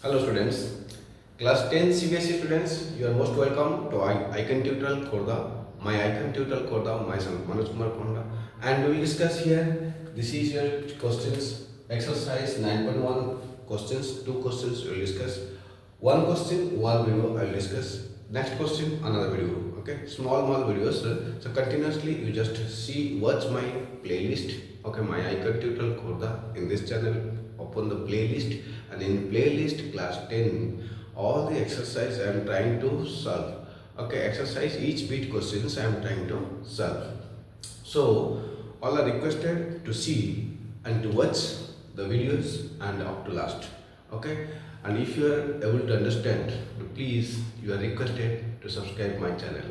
Hello students, class 10 CBSE students, you are most welcome to Icon Tutorial Khorda. My Icon Tutorial Khorda, myself Manoj Kumar Khorda, and we will discuss here. This is your questions, exercise 9.1 questions, two questions we will discuss. One question, one video I will discuss. Next question, another video. Okay, small videos. So continuously you just see, watch my playlist. Okay, my Icon Tutorial Khorda in this channel. Open the playlist, and in playlist class 10 all the exercise I am trying to solve. Okay, exercise each beat questions I am trying to solve. So all are requested to see and to watch the videos and up to last. Okay, and if you are able to understand, please you are requested to subscribe my channel,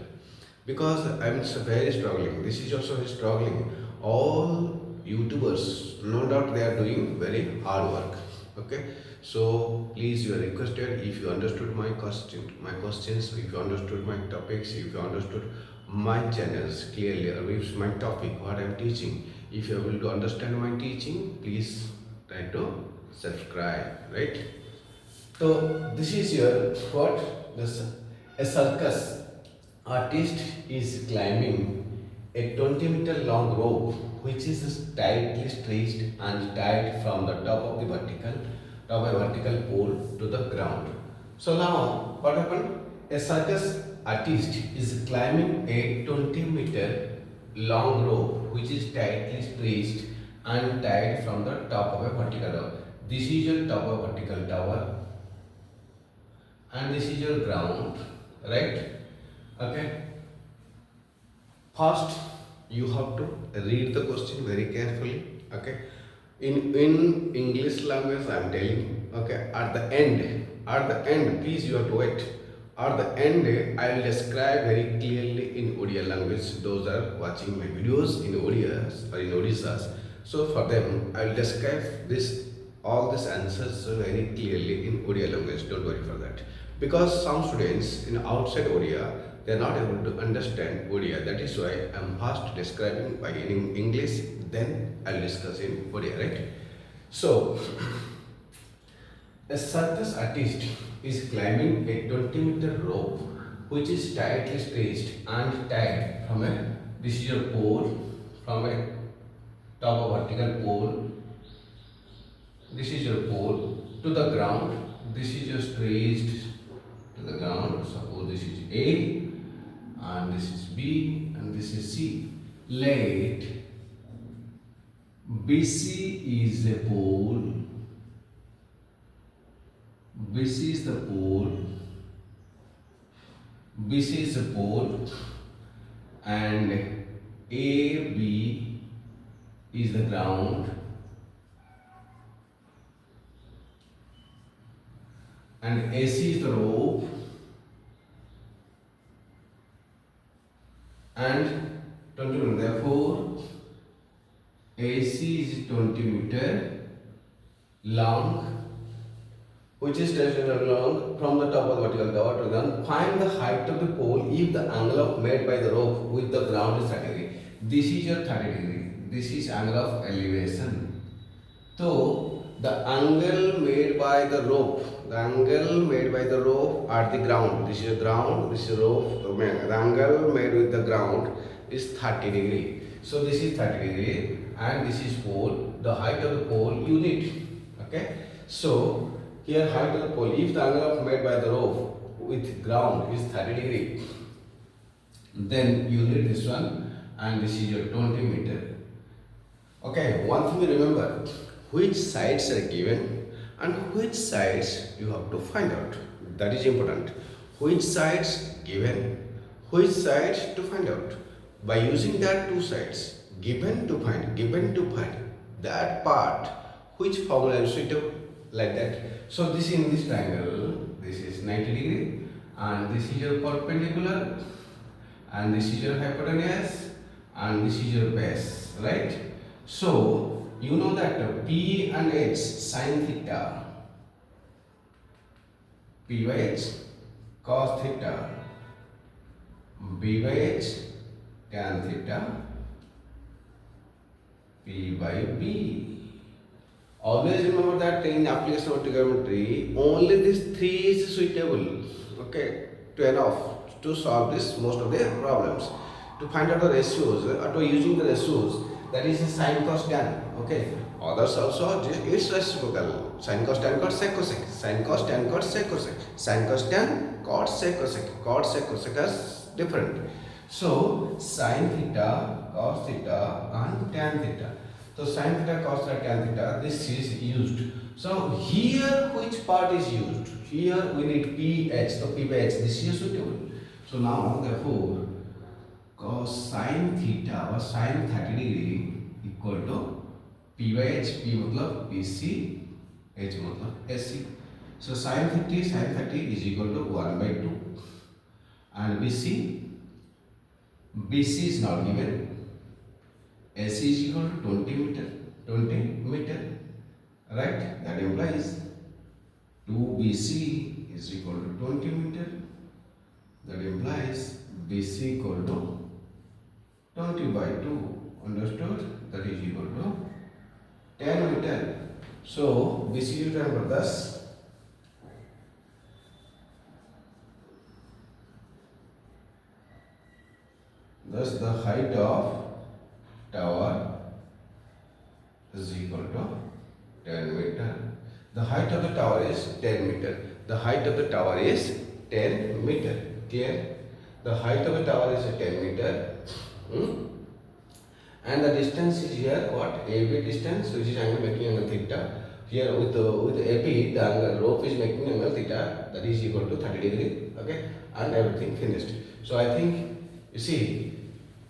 because I am very struggling. This is also struggling. All YouTubers, no doubt they are doing very hard work. Okay, so please you are requested, if you understood my questions, if you understood my topics, if you understood my channels clearly, or if my topic what I am teaching, if you are able to understand my teaching, please try to subscribe, right? So this is your what? This a circus artist is climbing a 20-meter long rope which is tightly stretched and tied from the top of the vertical pole to the ground. So now what happened? A circus artist is climbing a 20-meter long rope which is tightly stretched and tied from the top of a vertical tower. This is your top of vertical tower and this is your ground, right? Okay. First, you have to read the question very carefully. Okay. In English language, I am telling. Okay. At the end, please you have to wait. At the end, I will describe very clearly in Odia language. Those are watching my videos in Odias or in Odissas. So for them, I will describe all these answers very clearly in Odia language. Don't worry for that. Because some students in outside Odia, they are not able to understand Odia. That is why I am first describing by in English, then I will discuss in Odia, right? So, a circus artist is climbing a 20-meter rope which is tightly stretched and tied from a, this is your pole, from a top of vertical pole, this is your pole, to the ground. This is your stretched to the ground. Suppose this is A and this is B and this is C. Let BC is a pole, BC is the pole, BC is the pole, and AB is the ground, and AC is the rope, and 20 meter. Therefore, AC is 20 meter long, which is stretched long from the top of the vertical tower to the ground. Find the height of the pole if the angle of made by the rope with the ground is 30 degree. This is your 30 degree. This is angle of elevation. So the angle made by the rope, at the ground, this is ground, this is rope, the angle made with the ground is 30 degree. So this is 30 degree and this is pole. The height of the pole unit. Okay. So here height of the pole, if the angle of made by the rope with ground is 30 degree, then unit this one, and this is your 20 meter. Okay, one thing remember, which sides are given and which sides you have to find out. That is important. Which sides given, which sides to find out. By using that two sides, given to find that part, which formula is suitable, like that. So this in this triangle, this is 90 degree and this is your perpendicular and this is your hypotenuse and this is your base, right? So you know that P and H sin theta, P by H cos theta, B by H tan theta, P by B. Always remember that in application of trigonometry, only these three is suitable, okay, to enough to solve this most of the problems. To find out the ratios, or to using the ratios, that is sin cos tan, okay. Others also it's reciprocal. Sin cos tan cot sec cosec, sin cos tan cot sec cosec, sin cos tan cot sec cosec is different. So sin theta, cos theta, and tan theta. So sin theta, cos theta, tan theta, this is used. So here which part is used? Here we need ph. So p by h, this is suitable. So now therefore cos sin theta or sin 30 degree equal to p by h. P मतलब pc, h मतलब ac. So sin 30 is equal to 1 by 2 and BC is not given. AC is equal to 20 meter, right? That implies 2BC is equal to 20 meter. That implies BC equal to 20 by 2. Understood? That is equal to 10 meter. So BC is equal to thus. Thus the height of tower is equal to 10 meter. The height of the tower is 10 meter. The height of the tower is 10 meter. Clear? The height of the tower is 10 meter. And the distance is here what? AB distance, which is angle making angle theta. Here with AB, the angle rope is making angle theta, that is equal to 30 degree. Okay, and everything finished. So I think you see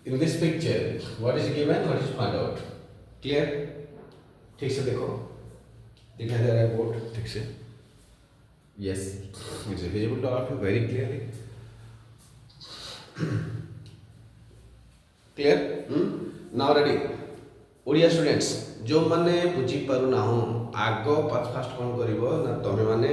in this picture what is given, what is found out. Clear? ठीक से देखो, दिखाई दे रहा है board ठीक से. Yes, it is visible to all of you very clearly. Clear? Now ready. Odia students जो माने बुझी पारु ना हो आग फास्ट कौन करिवो ना तमे माने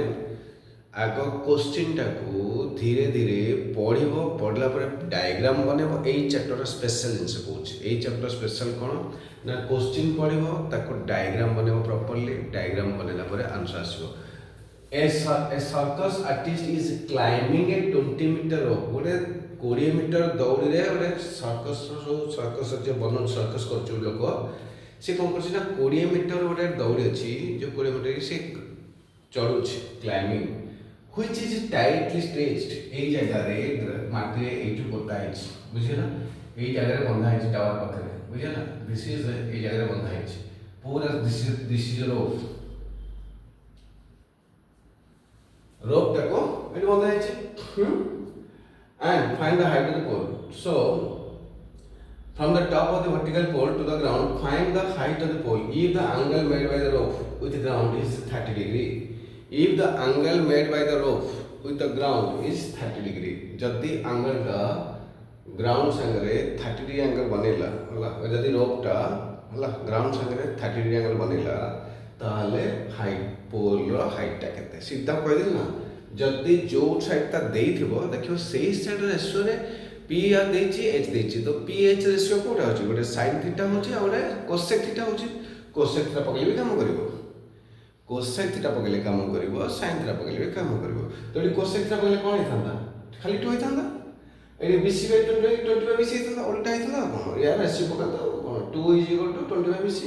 आग क्वेश्चन टाकू धीरे धीरे पढ़िबो पढ़ला पर डायग्राम बनेबो एई चैप्टर स्पेशल जिंस कहूछ एई चैप्टर स्पेशल कोन ना क्वेश्चन पढ़िबो ताको डायग्राम बनेबो प्रॉपर्ली डायग्राम बनेला पर answer आसीबो a circus artist is climbing a 20 meter rope गोटे 20 मीटर दौड़ी रे गोटे सर्कस जे बन सर्कस करछु लोक से कोन करछि ना 20 मीटर गोटे दौड़ी अछि जो 20 मीटर से चढ़ुछि climbing which is tightly stretched एई जगह रे माटी रे एटू बोता है बुझियो ना एई जगह रे बंधा है टावर पाखरे बुझियो ना दिस इज एई जगह रे बंधा है पूरा this is rope tako it banda hai and find the height of the pole. So from the top of the vertical pole to the ground find the height of the pole if the angle made by the rope with the ground is 30 degree. If the angle made by the rope with the ground is 30 degree जदि angle टा ground संगरे 30 degree angle बनेला होला जदि rope टा होला ground संगरे 30 degree angle बनेला ताले height पोल रो height टा केते सीधा कह दिल ना जदि जो साइड ता देइथिबो देखियो सेही साइड रेशियो रे p आर देछि h देछि तो ph रेशियो कोटा होछि गोटे sin थीटा होछि और cosec थीटा होछि cosec थीटा पकले भी काम करिवो cosec थीटा पकले काम करिवो sin थीटा पकले भी काम करिवो तो cosec थीटा पकले कोन हिथांदा खाली 2 हिथांदा एडी bc by 20 bc हिथांदा उल्टा हिथांदा कोन यार रेशियो पका तो 2 is equal to 20 by bc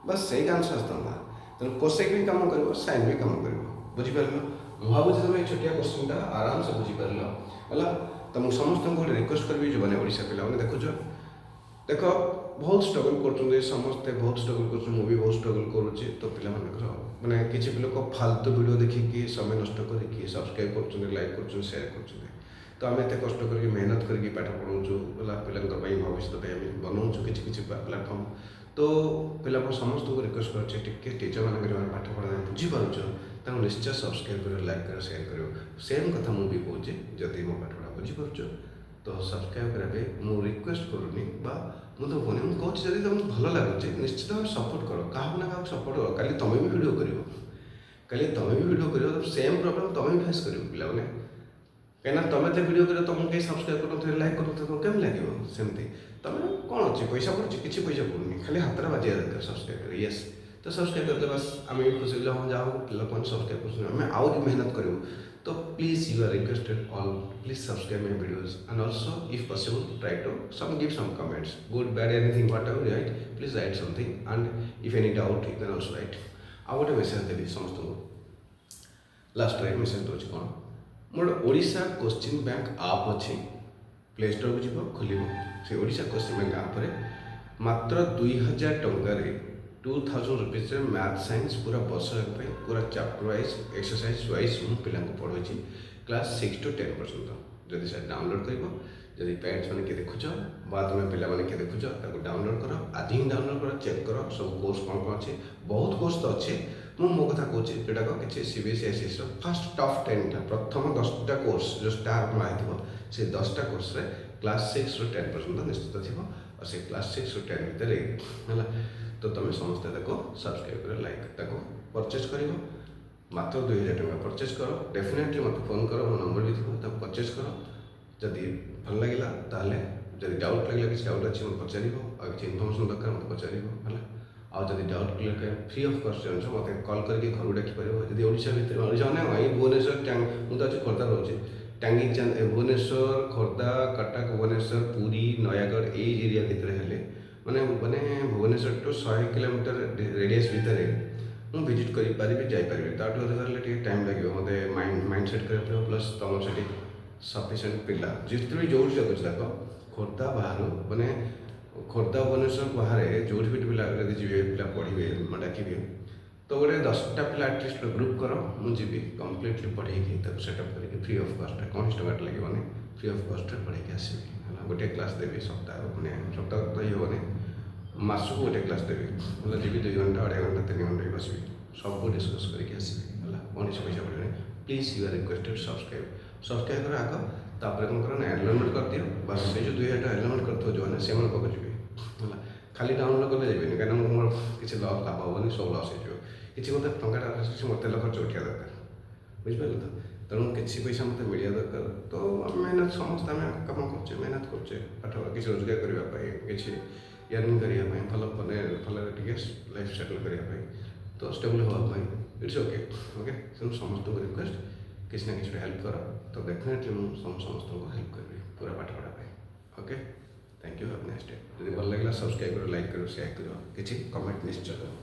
बस सही आंसर आस्तांदा तो कोसेक भी काम करिवो साइन भी काम करिवो बुझि परलो मु भाबुछि तमे छोटिया क्वेश्चन ता आराम से बुझि परलो हला त मु समस्त को रिक्वेस्ट करबी जो माने ओडिसा पिला माने देखो देखो बहुत स्ट्रगल करछन समस्त बहुत स्ट्रगल करछन मु भी बहुत स्ट्रगल करूछि तो पिला माने माने किछि पिलो को फालतू वीडियो देखि कि समय नष्ट करि कि सब्सक्राइब करछन लाइक करछन शेयर करछन तो आमे एते कष्ट करके मेहनत करके पाठ पढौछु हला पिलांकर पई भविष्य पई आमे बनौछु किछि प्लेटफॉर्म तो पिला समस्त को रिक्वेस्ट कर टीचर मान पाठ पढ़ा बुझीपार ताको निश्चय सब्सक्राइब कर लाइक कर शेयर कर सेम कथा मुझे कहूँ जदि मो पाठ पढ़ा बुझीपार तो सब्सक्राइब करेंगे मु रिक्वेस्ट करूनी मुझे तो कहूँ मुझे कहूँ जब तुमको भल लगुच निश्चित भाव सपोर्ट कर क्या ना क्या सपोर्ट कर कल तुम भी भिड कर कल तुम भी भिड कर सेम प्रोब्लेम तुम भी फेस कर पाने कहीं तुम तो भिड कर तुमको कहीं सब्सक्राइब कर लाइक कर केम लगे सेमती तुम कौन अच्छे पैसा पड़े किसी पैसा पड़ूनी खाली हाथ में बाजिया दरकार सब्सक्राइब कर यस तो सब्सक्राइब करते बस आम भी खुशी हाँ जहाँ लोक सब्सक्राइब कर आउरी मेहनत करूँ तो please you are requested all please subscribe my videos and also if possible try to some give some comments good bad anything whatever write please write something and if any doubt you can also write आ गोटे message देवी समस्त को last time message दूसरी कौन मोर Odisha question bank आप अच्छी play store को जीव खोल से ओडिशा क्वेश्चन बैंक आप मात्र 2000 टंकार 2000 रुपीज मैथ साइंस पूरा वर्ष पूरा चैप्टर वाइज एक्सरसाइज वाइज मुझे पिला पढ़ाई क्लास 6 to 10 पर्यंत जदि से डाउनलोड कर पेरेंट्स मैंने किए देखुच बा तुम पिला किए देखुच डाउनलोड कर आज ही डाउनलोड कर चेक कर सब कोर्स कौन कौन अच्छे बहुत कोर्स तो अच्छे मु मो कथा कहूँ जोटाक किसी CBSE फास्ट टॉप 10 प्रथम 10टा कोर्स जो स्टार मारी से 10टा कोर्स क्लास 6 to 10 पर्यंत निश्चित थी और से क्लास 6 to 10 भितर है तो तुम समस्ते सब्सक्राइब कर लाइक परचेज कर मात्र 2000 टका परचेज कर डेफिनेटली मत फोन कर मो नंबर भी थी परचेज कर जदि भल लगे ताले जदि डाउट लगे किसी डाउट अच्छे मत पचार और किसी इनफर्मेशन दरकार मत पचार है आदि डाउट क्लियर कर फ्री ऑफ कॉस्ट जानछ मत कॉल करके घर डाक जब ओडिशा भितर ओडिशा ना भुवनेश्वर मुझे अच्छे खोर्धा रोचे टांगी चांद भुवनेश्वर खोर्धा कटक भुवनेश्वर पुरी नयागढ़ ये एरिया भितर हेले माने माने भुवनेश्वर टू 100 किलोमीटर रेडियस भितर मुझे विजिट करें जापर ताठू अधिक टाइम लगे मत माइंड सेट कर प्लस तुम से सफिसीयंट पिला जिते भी जो जगह जाक खोर्धा बाहर माने खोर्धा भुवनेश्वर बाहर जो भी पिला जी पिला पढ़े डाके तो गोटे 10टा पिला एटलिस्ट ग्रुप कर मुझे कम्प्लीटली पढ़ेगी सेटअप करके फ्री ऑफ कॉस्ट कौन टका लगे फ्री ऑफ कॉस्ट पढ़ेगी आसबि गोटे क्लास देवी सप्ताह मैंने सप्ताह तो ये होने मासक गोटे क्लास देवी मतलब जी 2 घंटा 2.5 घंटा 3 घंटा बसबी सब डिस्कस करके आसबि है कौन पैसा पड़े please you are requested subscribe कर आग तापर कौन कर एनरोलमेंट कर दियो बस से जो 2000 टका एनरोलमेंट कर जो मैंने से पाक जी है खाली डाउनलोड कले जाए कहीं मोर किसी लॉस लाभ हेनी सब लॉस हो किसी मत टाटा मत तेल खर्च उठा दरकार बुझिपारे तो तेणु किसी पैसा मत मिलिया दरकार तो मेहनत समस्त आम कम कर मेहनत कर पाठ किसी रोजगार करने किसी अर्निंग करने भल भल लाइफ सेटल करने तो स्टेबल हाँपाई इट्स ओके ओके समस्त को रिक्वेस्ट किसी ना किसी हेल्प कर तो डेफिनेटली मुझे समस्त को हेल्प करी पूरा पाठ पढ़ा okay thank you have nice day जब भल लगे सब्सक्राइब करो लाइक करो शेयर करो किसी कमेंट निश्चय करो।